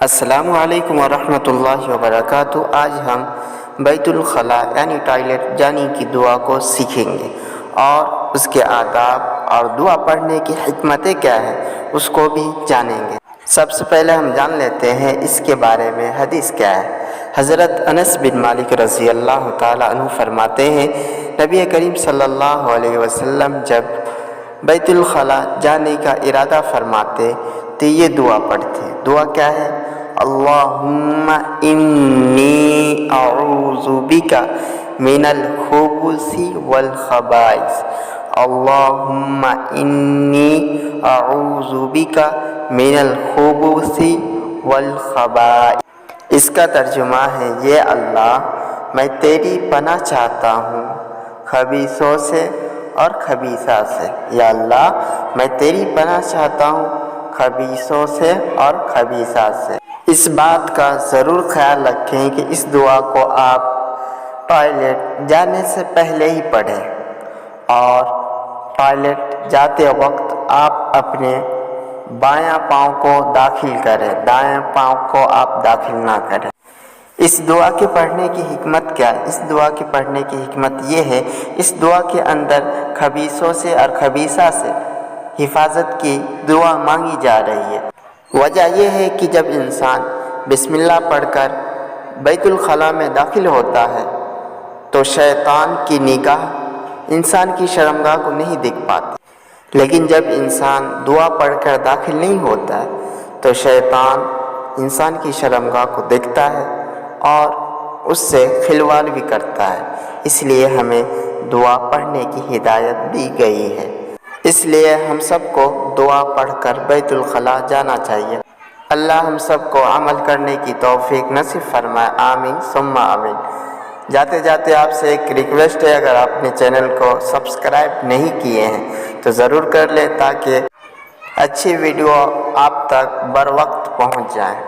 السلام علیکم ورحمۃ اللہ وبرکاتہ۔ آج ہم بیت الخلاء یعنی ٹوائلٹ جانے کی دعا کو سیکھیں گے اور اس کے آداب اور دعا پڑھنے کی حکمتیں کیا ہیں اس کو بھی جانیں گے۔ سب سے پہلے ہم جان لیتے ہیں اس کے بارے میں حدیث کیا ہے۔ حضرت انس بن مالک رضی اللہ تعالیٰ عنہ فرماتے ہیں، نبی کریم صلی اللہ علیہ وسلم جب بیت الخلاء جانے کا ارادہ فرماتے تو یہ دعا پڑھتے۔ دعا کیا ہے؟ اللہم انی اعوذ بک من الخبث والخبائث، اللہم انی اعوذ بک من الخبث والخبائث۔ اس کا ترجمہ ہے، یہ اللہ میں تیری پناہ چاہتا ہوں خبیثوں سے اور خبیثات سے۔ یا اللہ میں تیری پناہ چاہتا ہوں خبیثوں سے اور خبیثات سے۔ اس بات کا ضرور خیال رکھیں کہ اس دعا کو آپ ٹوائلٹ جانے سے پہلے ہی پڑھیں اور ٹوائلٹ جاتے وقت آپ اپنے بایاں پاؤں کو داخل کریں، دائیں پاؤں کو آپ داخل نہ کریں۔ اس دعا کے پڑھنے کی حکمت کیا ہے؟ اس دعا کے پڑھنے کی حکمت یہ ہے، اس دعا کے اندر خبیثوں سے اور خبیثہ سے حفاظت کی دعا مانگی جا رہی ہے۔ وجہ یہ ہے کہ جب انسان بسم اللہ پڑھ کر بیت الخلاء میں داخل ہوتا ہے تو شیطان کی نگاہ انسان کی شرمگاہ کو نہیں دیکھ پاتی، لیکن جب انسان دعا پڑھ کر داخل نہیں ہوتا ہے تو شیطان انسان کی شرمگاہ کو دیکھتا ہے اور اس سے کھلواڑ بھی کرتا ہے۔ اس لیے ہمیں دعا پڑھنے کی ہدایت دی گئی ہے، اس لیے ہم سب کو دعا پڑھ کر بیت الخلاء جانا چاہیے۔ اللہ ہم سب کو عمل کرنے کی توفیق نصیب فرمائے، آمین ثم آمین۔ جاتے جاتے آپ سے ایک ریکویسٹ ہے، اگر آپ نے چینل کو سبسکرائب نہیں کیے ہیں تو ضرور کر لیں تاکہ اچھی ویڈیو آپ تک بر وقت پہنچ جائیں۔